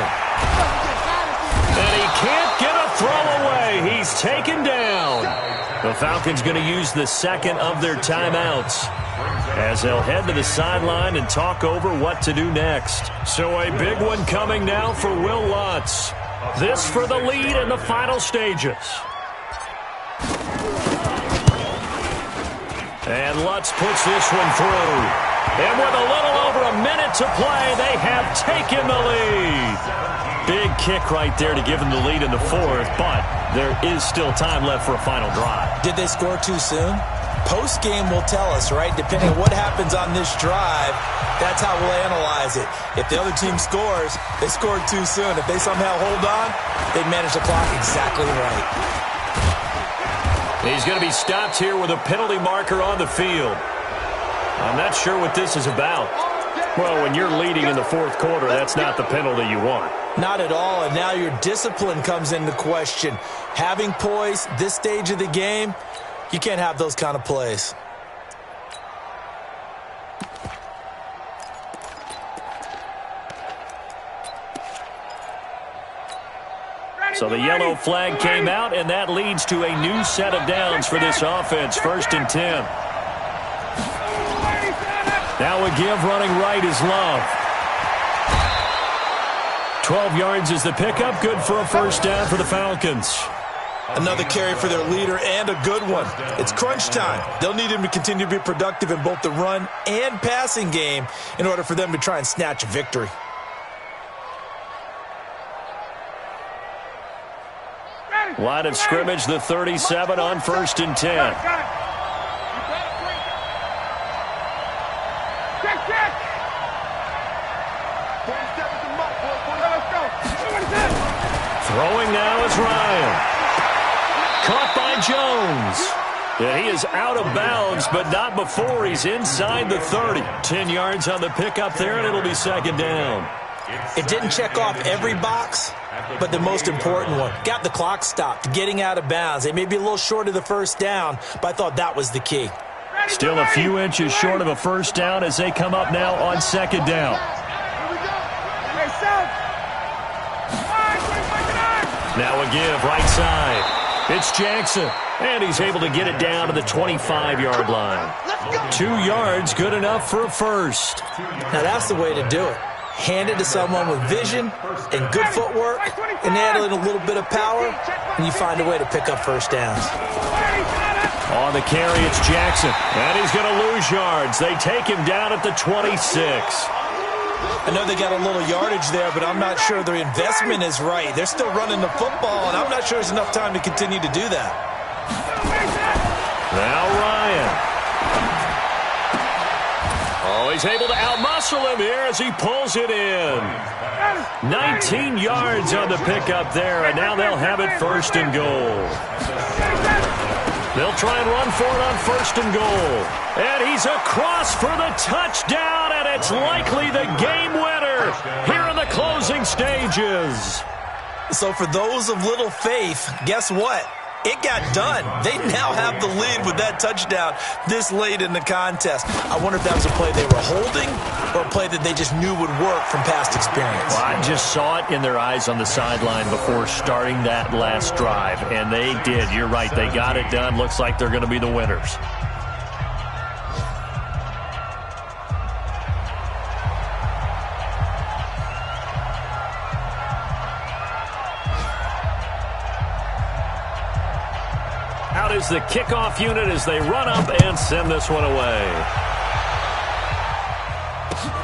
Speaker 1: And he can't get a throw away. He's taken down. The Falcons going to use the 2nd of their timeouts as they'll head to the sideline and talk over what to do next. So a big one coming now for Will Lutz. This for the lead in the final stages. And Lutz puts this one through. And with a little over a minute to play, they have taken the lead. Big kick right there to give them the lead in the 4th, but there is still time left for a final drive.
Speaker 3: Did they score too soon? Post-game will tell us, right? Depending on what happens on this drive, that's how we'll analyze it. If the other team scores, they scored too soon. If they somehow hold on, they manage the clock exactly right.
Speaker 1: He's going to be stopped here with a penalty marker on the field. I'm not sure what this is about. Well, when you're leading in the 4th quarter, that's not the penalty you want.
Speaker 3: Not at all, and now your discipline comes into question. Having poise this stage of the game, you can't have those kind of plays.
Speaker 1: So the yellow flag came out, and that leads to a new set of downs for this offense. 1st and 10. Now a give running right is Love. 12 yards is the pickup. Good for a 1st down for the Falcons.
Speaker 3: Another carry for their leader and a good one. It's crunch time. They'll need him to continue to be productive in both the run and passing game in order for them to try and snatch a victory.
Speaker 1: Line of scrimmage, the 37 on 1st and 10. Throwing now is Ryan. Caught by Jones. And he is out of bounds, but not before he's inside the 30. 10 yards on the pickup there, and it'll be 2nd down.
Speaker 3: It didn't check off every box, but the most important one. Got the clock stopped, getting out of bounds. They may be a little short of the 1st down, but I thought that was the key.
Speaker 1: Still a few inches short of a 1st down as they come up now on 2nd down. Now a give right side. It's Jackson, and he's able to get it down to the 25-yard line. 2 yards, good enough for a 1st.
Speaker 3: Now that's the way to do it. Hand it to someone with vision and good footwork, and add in a little bit of power, and you find a way to pick up 1st downs.
Speaker 1: On the carry, it's Jackson, and he's going to lose yards. They take him down at the 26.
Speaker 3: I know they got a little yardage there, but I'm not sure their investment is right. They're still running the football, and I'm not sure there's enough time to continue to do that.
Speaker 1: Now Ryan. Oh, he's able to outmuscle him here as he pulls it in. 19 yards on the pickup there, and now they'll have it 1st and goal. They'll try and run for it on 1st and goal. And he's across for the touchdown, and it's likely the game winner here in the closing stages.
Speaker 3: So for those of little faith, guess what? It got done. They now have the lead with that touchdown this late in the contest. I wonder if that was a play they were holding or a play that they just knew would work from past experience.
Speaker 1: Well, I just saw it in their eyes on the sideline before starting that last drive, and they did. You're right. They got it done. Looks like they're going to be the winners. Out is the kickoff unit as they run up and send this one away.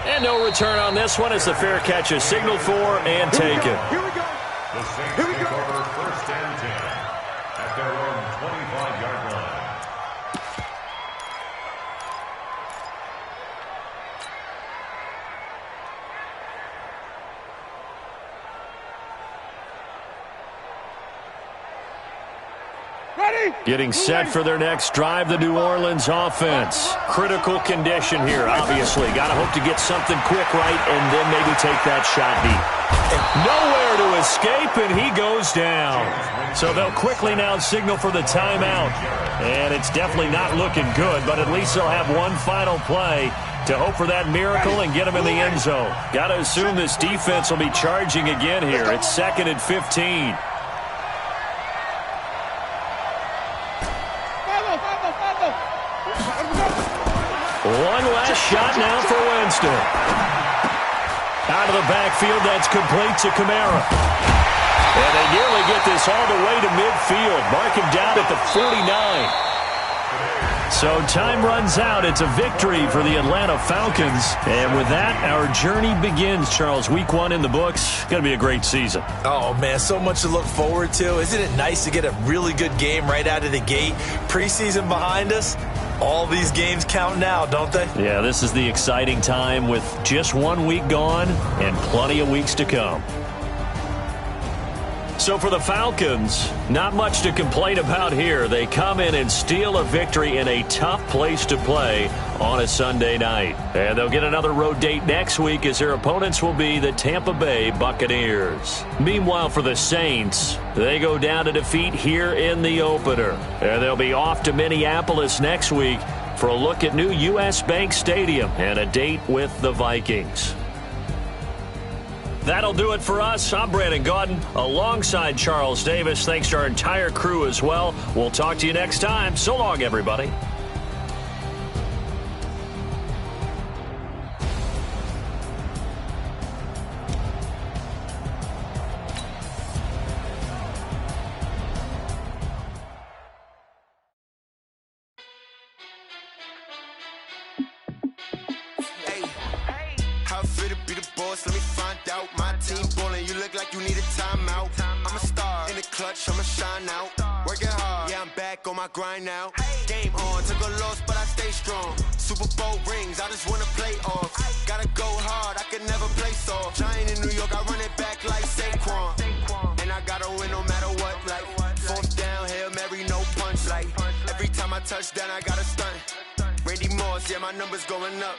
Speaker 1: And no return on this one as the fair catch is signaled for and taken.
Speaker 2: Here we go.
Speaker 4: The Saints take over 1st and 10 at their own 25-yard line.
Speaker 5: Ready?
Speaker 1: Getting set for their next drive, the New Orleans offense. Critical condition here, obviously. Got to hope to get something quick right and then maybe take that shot deep. Nowhere to escape, and he goes down. So they'll quickly now signal for the timeout. And it's definitely not looking good, but at least they'll have one final play to hope for that miracle and get him in the end zone. Got to assume this defense will be charging again here. It's 2nd and 15. One last shot now for Winston. Out of the backfield, that's complete to Kamara. And they nearly get this all the way to midfield. Mark him down at the 49. So time runs out. It's a victory for the Atlanta Falcons. And with that, our journey begins, Charles. Week 1 in the books. Going to be a great season.
Speaker 3: Oh, man, so much to look forward to. Isn't it nice to get a really good game right out of the gate? Preseason behind us. All these games count now, don't they?
Speaker 1: Yeah, this is the exciting time with just 1 week gone and plenty of weeks to come. So for the Falcons, not much to complain about here. They come in and steal a victory in a tough place to play on a Sunday night. And they'll get another road date next week as their opponents will be the Tampa Bay Buccaneers. Meanwhile, for the Saints, they go down to defeat here in the opener. And they'll be off to Minneapolis next week for a look at new U.S. Bank Stadium and a date with the Vikings. That'll do it for us. I'm Brandon Gaudin alongside Charles Davis. Thanks to our entire crew as well. We'll talk to you next time. So long, everybody.
Speaker 6: Let me find out. My team ballin', you look like you need a timeout. I'm a star in the clutch, I'ma shine out. Working hard, yeah, I'm back on my grind now. Game on, took a loss, but I stay strong. Super Bowl rings, I just wanna play off. Gotta go hard, I can never play soft. Giant in New York, I run it back like Saquon. And I gotta win no matter what, like 4th down, Hail Mary, no punch. Like every time I touch down, I gotta stunt. Randy Moss, yeah, my numbers going up.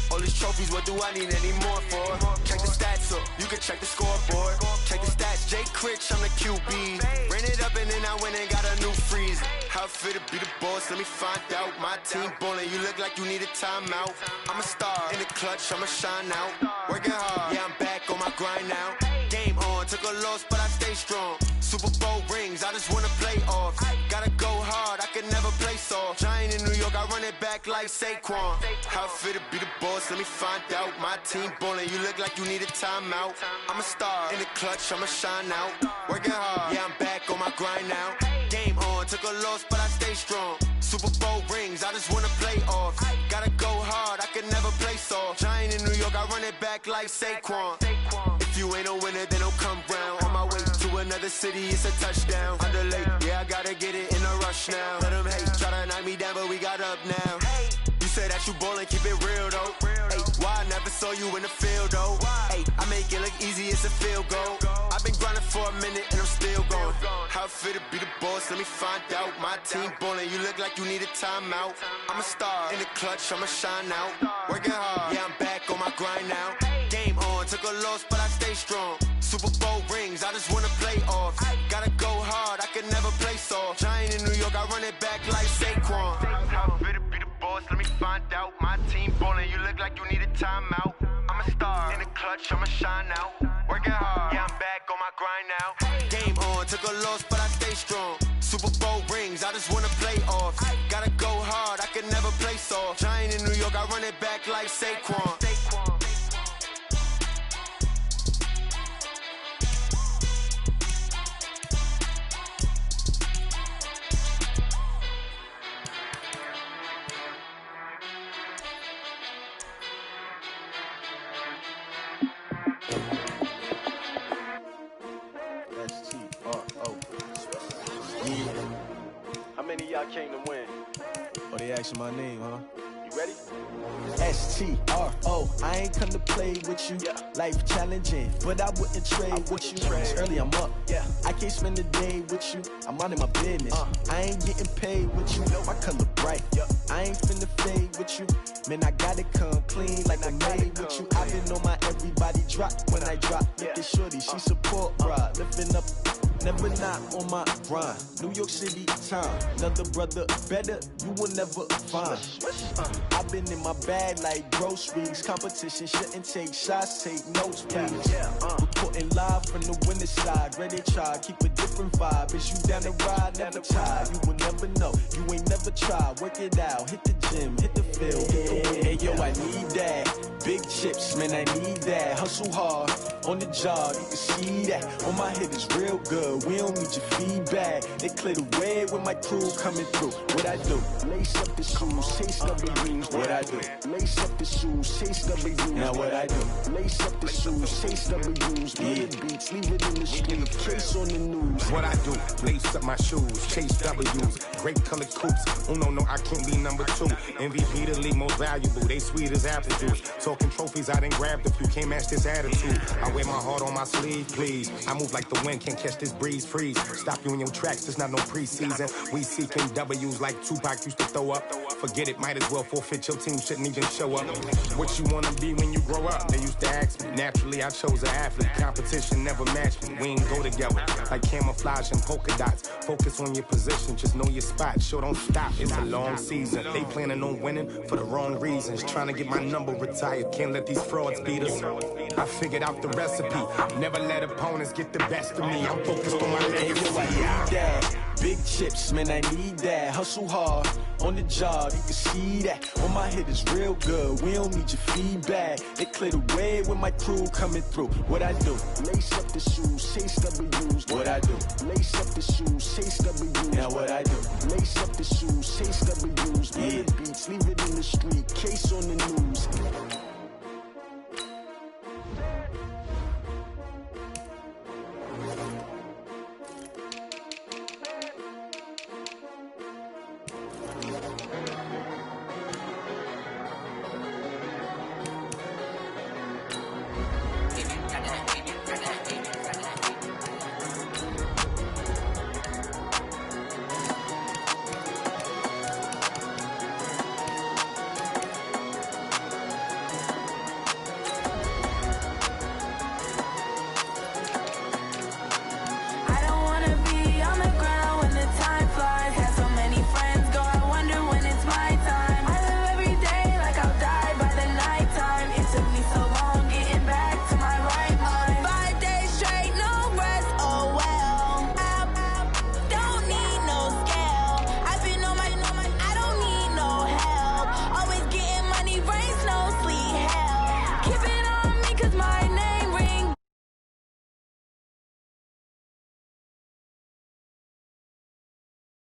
Speaker 6: All these trophies, what do I need any more for? Check the stats up, you can check the scoreboard. Check the stats, Jay Critch, I'm the QB. Ran it up and then I went and got a new freeze. How it feel to be the boss, let me find out. My team ballin', you look like you need a timeout. I'm a star in the clutch, I'ma shine out. Working hard, yeah, I'm back on my grind now. Game on, took a loss, but I stay strong. Super Bowl rings, I just wanna play off. Gotta go hard, I can never play soft. Giant in New York, I run it back like Saquon. How it feel to be the boss, let me find out. My team ballin', you look like you need a timeout. I'm a star in the clutch, I'ma shine out. Working hard, yeah, I'm back on my grind now. Game on, took a loss, but I stay strong. Super Bowl rings, I just wanna play off. Gotta go hard, I can never play soft. Giant in New York, I run it back like Saquon. If you ain't a winner, then don't come round. On my way to another city, it's a touchdown. Underlay, yeah, I gotta get it in a rush now. Let them hate, try to knock me down, but we got up now. You said that you ballin', keep it real though. Ay, why I never saw you in the field though? Ay, I make it look easy, it's a field goal. I've been grinding for a minute and I'm still going. How it feel to be the boss, let me find out. My team ballin', you look like you need a timeout. I'm a star in the clutch, I'ma shine out. Working hard, yeah, I'm back on my grind now. Game on, took a loss, but I stay strong. Super Bowl rings, I just wanna play off. Gotta go hard, I can never play soft. Giant in New York, I run it back like Saquon. How it feel to be the boss, let me find out. My team ballin', you look like you need a timeout. I'm a star in the clutch, I'ma shine out. Working hard, yeah, I'm back on my grind now. Game on, took a loss, but I stay strong. Super Bowl rings, I just wanna play off. Gotta go hard, I can never play soft. Giant in New York, I run it back like Saquon.
Speaker 2: How many of y'all came to win?
Speaker 7: Oh, they asking my name, huh?
Speaker 2: You ready?
Speaker 7: S-T-R-O, I ain't come to play with you. Life challenging, but I wouldn't trade with you. It's early, I'm up. I can't spend the day with you. I'm out in my business. I ain't getting paid with you. My color bright. I ain't finna fade with you. Man, I gotta come clean like I made with you. I've been on my everybody drop when I drop. Look at shorty, she support, bruh. Lifting up. Never not on my grind. New York City time. Another brother better, you will never find. I've been in my bag like groceries. Competition shouldn't take shots, take notes, please. Reporting live from the winning side. Ready to try, keep a different vibe. Is you down the ride, never tired. You will never know, you ain't never tried. Work it out, hit the gym, hit the field. Hey yo, I need that. Big chips, man, I need that. Hustle hard, on the job, you can see that. On my head is real good, we don't need your feedback. They clear the way with my crew coming through. What I do? Lace up the shoes, chase W's. What I do? Lace up the shoes, chase W's. Now what I do? Lace up the shoes, chase W's. Beat the beats, leave it in the street, case on the news.
Speaker 8: What I do? Lace up my shoes, chase W's. Great colored coops. Oh no, I can't be number 2. MVP the league most valuable. They sweet as apple juice. Talking trophies, I didn't grab the few. Can't match this attitude. I wear my heart on my sleeve, please. I move like the wind, can't catch this breeze. Freeze. Stop you in your tracks, there's not no preseason. We seeking W's like Tupac used to throw up. Forget it, might as well forfeit. Your team shouldn't even show up. What you wanna be when you grow up? They used to ask me. Naturally, I chose an athlete. Competition never matched me. We ain't go together like camouflage and polka dots. Focus on your position, just know your spot. Sure, don't stop. It's a long season. They planning on winning for the wrong reasons. Trying to get my number retired. Can't let these frauds beat us. I figured out the recipe. Never let opponents get the best of me. I'm focused on my legacy.
Speaker 7: I need that. Big chips, man, I need that. Hustle hard, on the job, you can see that. On my head is real good, we don't need your feedback. They clear the way with my crew coming through. What I do? Lace up the shoes, chase W's. What I do? Lace up the shoes, chase W's. Now what I do? Lace up the shoes, chase W's. Beat the beats, leave it in the street, case on the news.